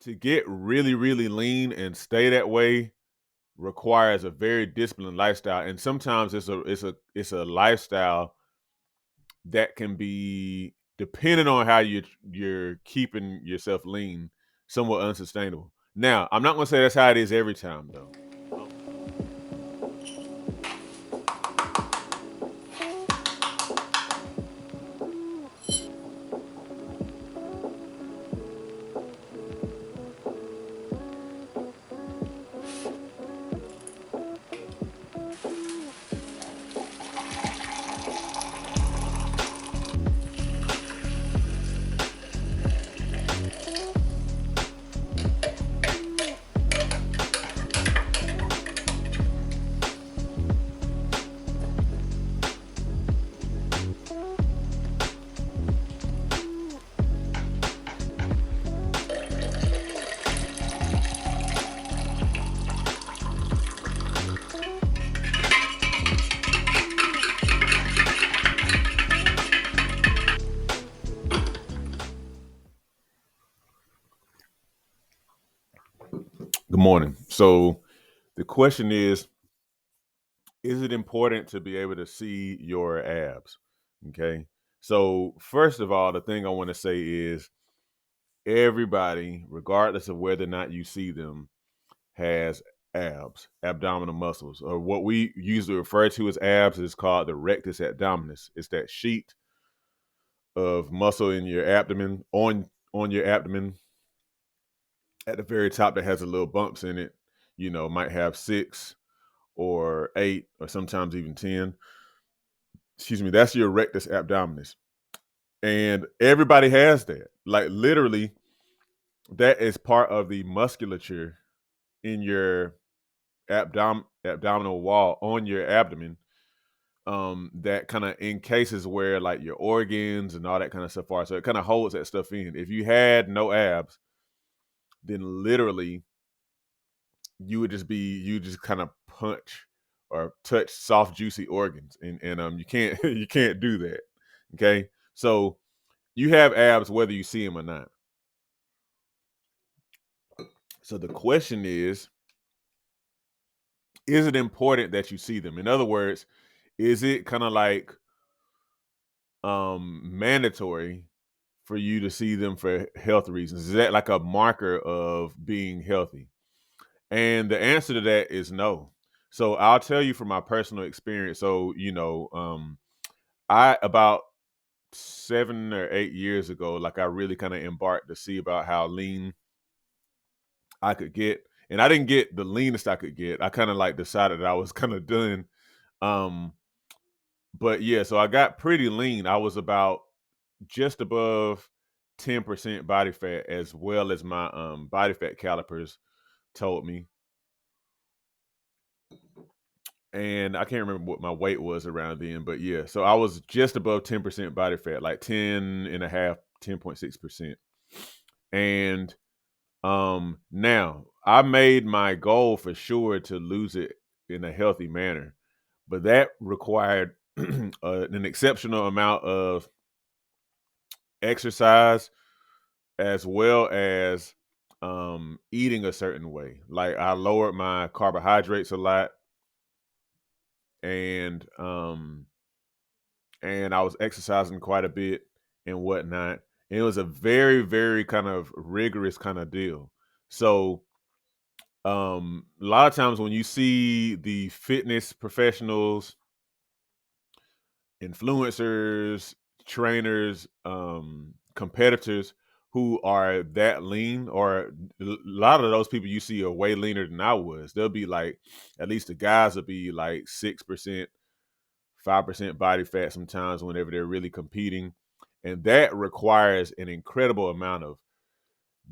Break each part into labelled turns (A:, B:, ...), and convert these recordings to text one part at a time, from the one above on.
A: to get really, really lean and stay that way requires a very disciplined lifestyle. And sometimes it's a lifestyle that can be, depending on how you're keeping yourself lean, somewhat unsustainable. Now, I'm not gonna say that's how it is every time though. Good morning. So the question is it important to be able to see your abs? Okay. So first of all, the thing I want to say is everybody, regardless of whether or not you see them, has abs, abdominal muscles, or what we usually refer to as abs is called the rectus abdominis. It's that sheet of muscle in your abdomen, on your abdomen at the very top that has a little bumps in it. Might have 6 or 8 or sometimes even 10. Excuse me, that's your rectus abdominis. And everybody has that. Like literally, that is part of the musculature in your abdominal wall on your abdomen, that kind of in cases where like your organs and all that kind of stuff are. So it kind of holds that stuff in. If you had no abs, then literally you just kind of punch or touch soft, juicy organs. And you can't you can't do that. Okay. So you have abs whether you see them or not. So the question is it important that you see them? In other words, is it kind of like mandatory for you to see them for health reasons? Is that like a marker of being healthy? And the answer to that is no. So I'll tell you from my personal experience. So, I about 7 or 8 years ago, like I really kind of embarked to see about how lean I could get. And I didn't get the leanest I could get. I kind of like decided that I was kind of done. Um, but yeah, so I got pretty lean. I was about just above 10% body fat, as well as my body fat calipers told me. And I can't remember what my weight was around then, but yeah, so I was just above 10% body fat, like 10 and a half, 10.6%. And now I made my goal for sure to lose it in a healthy manner, but that required an exceptional amount of exercise, as well as eating a certain way. Like I lowered my carbohydrates a lot, and and I was exercising quite a bit and whatnot. And it was a very, very kind of rigorous kind of deal. So a lot of times when you see the fitness professionals, influencers, trainers, competitors who are that lean, or a lot of those people you see are way leaner than I was. They'll be like, at least the guys will be like 6%, 5% body fat sometimes whenever they're really competing. And that requires an incredible amount of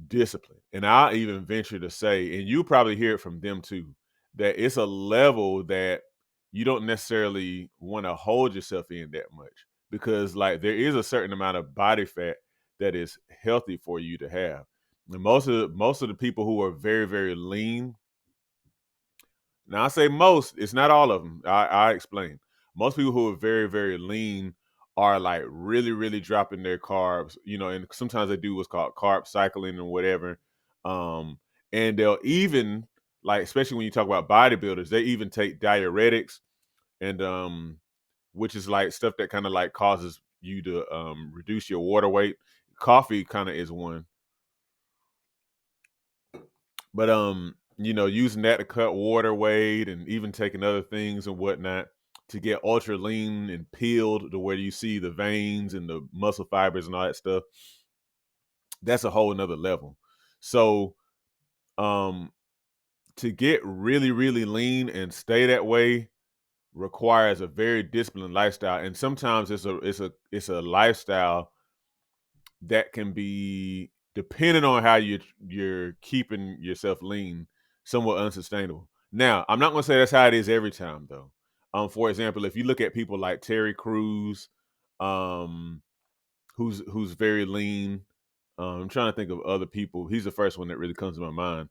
A: discipline. And I'll even venture to say, and you probably hear it from them too, that it's a level that you don't necessarily want to hold yourself in that much, because like there is a certain amount of body fat that is healthy for you to have. And most of the people who are very, very lean, now I say most, it's not all of them. I explain. Most people who are very, very lean are like really, really dropping their carbs, and sometimes they do what's called carb cycling or whatever. Um, and they'll even, like, especially when you talk about bodybuilders, they even take diuretics and which is like stuff that kind of like causes you to reduce your water weight. Coffee kind of is one, but using that to cut water weight and even taking other things and whatnot to get ultra lean and peeled to where you see the veins and the muscle fibers and all that stuff. That's a whole nother level. So um to get really, really lean and stay that way requires a very disciplined lifestyle. And sometimes it's a lifestyle that can be, depending on how you're keeping yourself lean, somewhat unsustainable. Now, I'm not gonna say that's how it is every time though. For example, if you look at people like Terry Crews, um, who's very lean. I'm trying to think of other people. He's the first one that really comes to my mind.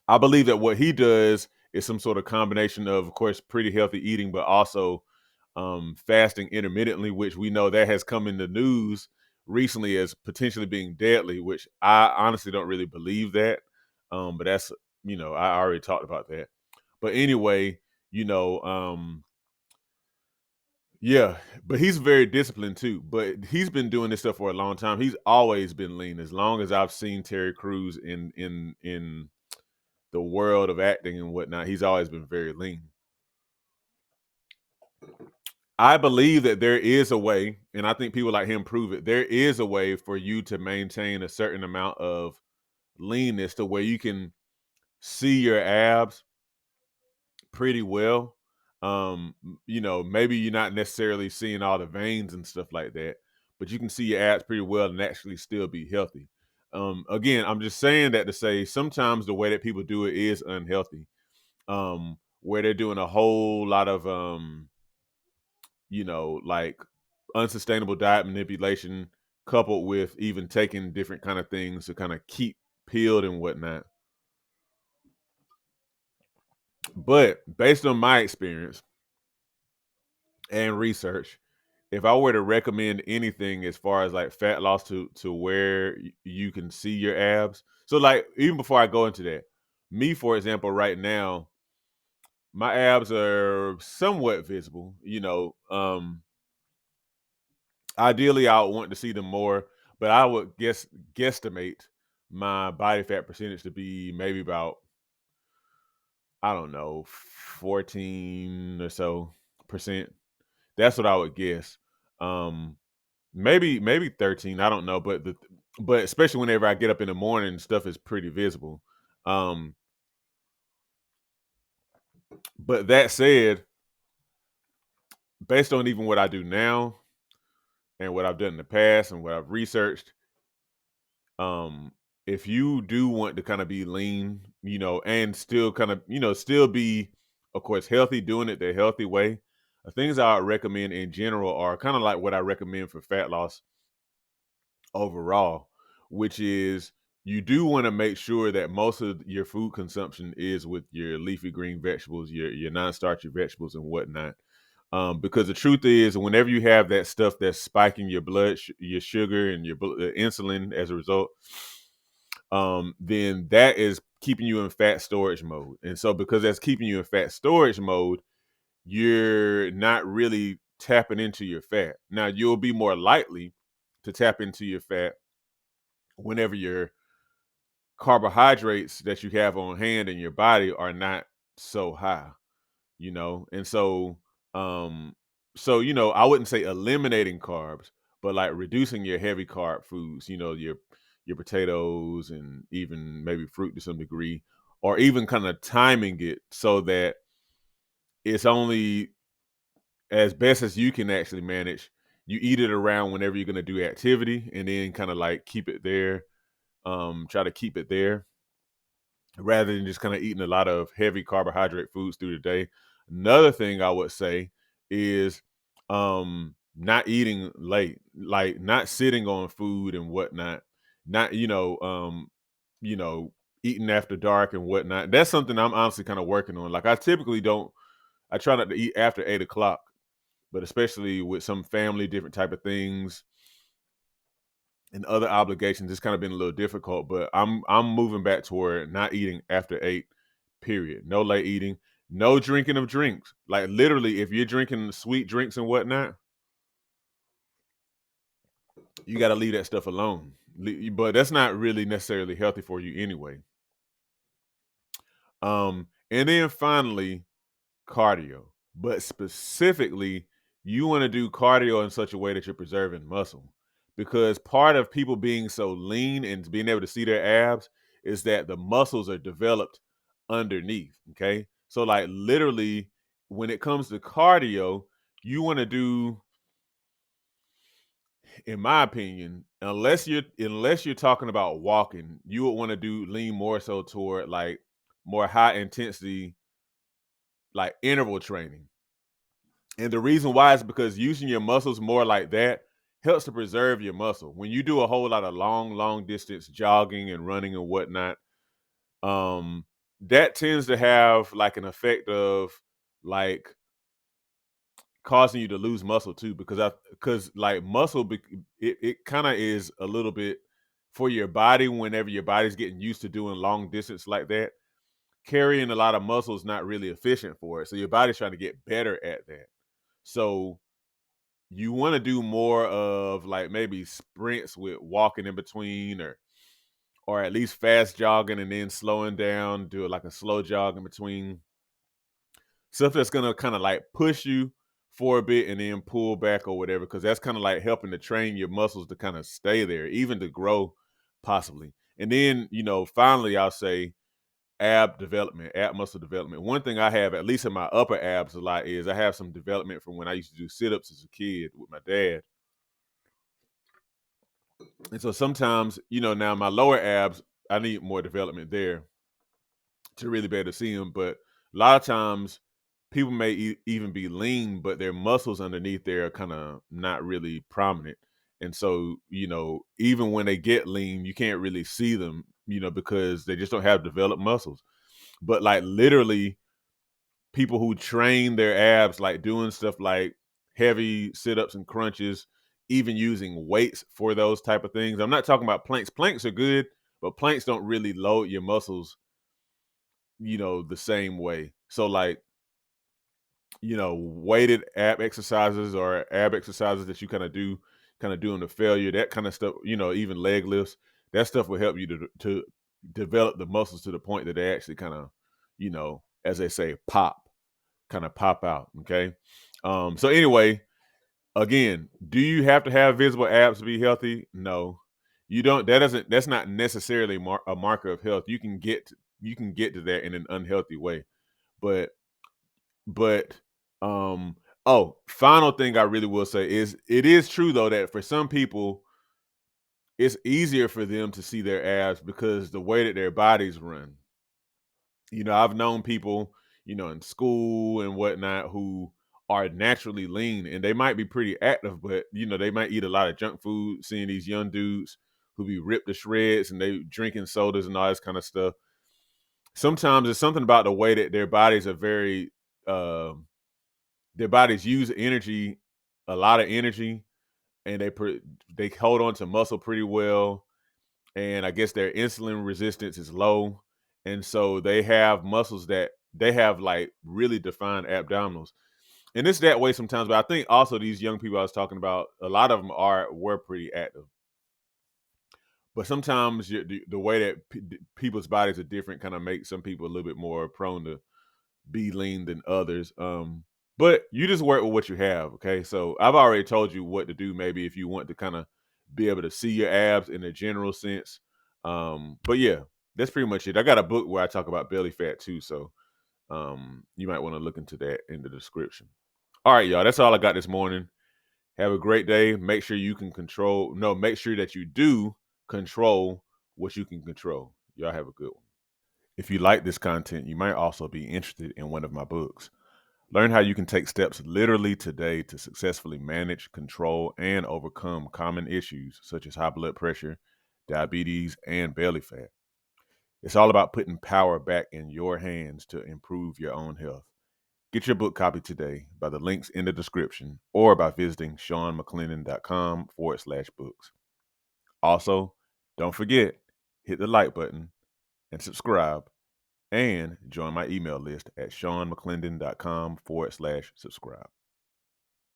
A: I believe that what he does is some sort of combination of course, pretty healthy eating, but also fasting intermittently, which we know that has come in the news recently as potentially being deadly, which I honestly don't really believe that. But that's, I already talked about that. But anyway, you know, yeah, but he's very disciplined too. But he's been doing this stuff for a long time. He's always been lean. As long as I've seen Terry Crews in the world of acting and whatnot, he's always been very lean. I believe that there is a way, and I think people like him prove it. There is a way for you to maintain a certain amount of leanness to where you can see your abs pretty well. Maybe you're not necessarily seeing all the veins and stuff like that, but you can see your abs pretty well and actually still be healthy. Again, I'm just saying that to say sometimes the way that people do it is unhealthy. Where they're doing a whole lot of like unsustainable diet manipulation coupled with even taking different kind of things to kind of keep peeled and whatnot. But based on my experience and research, if I were to recommend anything as far as like fat loss to where you can see your abs, so like even before I go into that, me for example, right now, my abs are somewhat visible. Ideally, I would want to see them more, but I would guesstimate my body fat percentage to be maybe about, I don't know, 14 or so percent. That's what I would guess. Um, maybe 13. I don't know, but especially whenever I get up in the morning, stuff is pretty visible. Um, but that said, based on even what I do now and what I've done in the past and what I've researched, um if you do want to kind of be lean, and still kind of, still be of course healthy, doing it the healthy way, the things I would recommend in general are kind of like what I recommend for fat loss overall, which is you do want to make sure that most of your food consumption is with your leafy green vegetables, your non-starchy vegetables and whatnot. Because the truth is, whenever you have that stuff that's spiking your your sugar and your insulin as a result, then that is keeping you in fat storage mode. And so, because that's keeping you in fat storage mode, you're not really tapping into your fat. Now, you'll be more likely to tap into your fat whenever your carbohydrates that you have on hand in your body are not so high. And um I wouldn't say eliminating carbs, but like reducing your heavy carb foods, your potatoes and even maybe fruit to some degree, or even kind of timing it so that it's only as best as you can actually manage. You eat it around whenever you're going to do activity, and then kind of like keep it there. Try to keep it there rather than just kind of eating a lot of heavy carbohydrate foods through the day. Another thing I would say is not eating late, like not sitting on food and whatnot, not you know, eating after dark and whatnot. That's something I'm honestly kind of working on. Like I try not to eat after 8 o'clock, but especially with some family, different type of things, and other obligations, it's kind of been a little difficult. But I'm moving back toward not eating after 8. Period. No late eating. No drinking of drinks. Like literally, if you're drinking sweet drinks and whatnot, you got to leave that stuff alone. But that's not really necessarily healthy for you anyway. And then finally, cardio. But specifically, you want to do cardio in such a way that you're preserving muscle. Because part of people being so lean and being able to see their abs is that the muscles are developed underneath. Okay. So, like, literally, when it comes to cardio, you want to do, in my opinion, unless you're talking about walking, you would want to do lean more so toward like more high intensity, like interval training. And the reason why is because using your muscles more like that helps to preserve your muscle. When you do a whole lot of long distance jogging and running and whatnot, um, that tends to have like an effect of like causing you to lose muscle too, because like it kind of is a little bit for your body whenever your body's getting used to doing long distance like that. Carrying a lot of muscle is not really efficient for it. So your body's trying to get better at that. So you want to do more of like maybe sprints with walking in between, or at least fast jogging and then slowing down, do it like a slow jog in between. Stuff that's gonna kind of like push you for a bit and then pull back or whatever, because that's kind of like helping to train your muscles to kind of stay there, even to grow possibly. And then, finally I'll say ab muscle development. One thing I have, at least in my upper abs a lot, is I have some development from when I used to do sit-ups as a kid with my dad. And so sometimes, now my lower abs, I need more development there to really be able to see them. But a lot of times, people may even be lean, but their muscles underneath there are kind of not really prominent. And so, even when they get lean, you can't really see them, because they just don't have developed muscles. But like literally, people who train their abs, like doing stuff like heavy sit-ups and crunches, even using weights for those type of things. I'm not talking about planks. Planks are good, but planks don't really load your muscles, the same way. So like, weighted ab exercises or ab exercises that you kind of doing the failure, that kind of stuff, even leg lifts, that stuff will help you to develop the muscles to the point that they actually kind of, as they say, kind of pop out. Okay. So anyway, again, do you have to have visible abs to be healthy? No, you don't. That's not necessarily a marker of health. You can get to that in an unhealthy way. But but final thing I really will say is, it is true though that for some people it's easier for them to see their abs because the way that their bodies run. I've known people, in school and whatnot, who are naturally lean and they might be pretty active, but they might eat a lot of junk food, seeing these young dudes who be ripped to shreds and they drinking sodas and all this kind of stuff. Sometimes it's something about the way that their bodies are very their bodies use energy, a lot of energy, and they hold on to muscle pretty well, and I guess their insulin resistance is low, and so they have muscles that they have like really defined abdominals, and it's that way sometimes. But I think also these young people I was talking about, a lot of them were pretty active, but sometimes the way that people's bodies are different kind of makes some people a little bit more prone to be lean than others. But you just work with what you have. Okay. So I've already told you what to do, maybe if you want to kind of be able to see your abs in a general sense. But yeah, that's pretty much it. I got a book where I talk about belly fat too. So you might want to look into that in the description. All right, y'all. That's all I got this morning. Have a great day. Make sure you can make sure that you do control what you can control. Y'all have a good one. If you like this content, you might also be interested in one of my books. Learn how you can take steps literally today to successfully manage, control, and overcome common issues such as high blood pressure, diabetes, and belly fat. It's all about putting power back in your hands to improve your own health. Get your book copy today by the links in the description or by visiting SeanMcLennan.com/books. Also, don't forget, hit the like button and subscribe and join my email list at seanmcclendon.com/subscribe.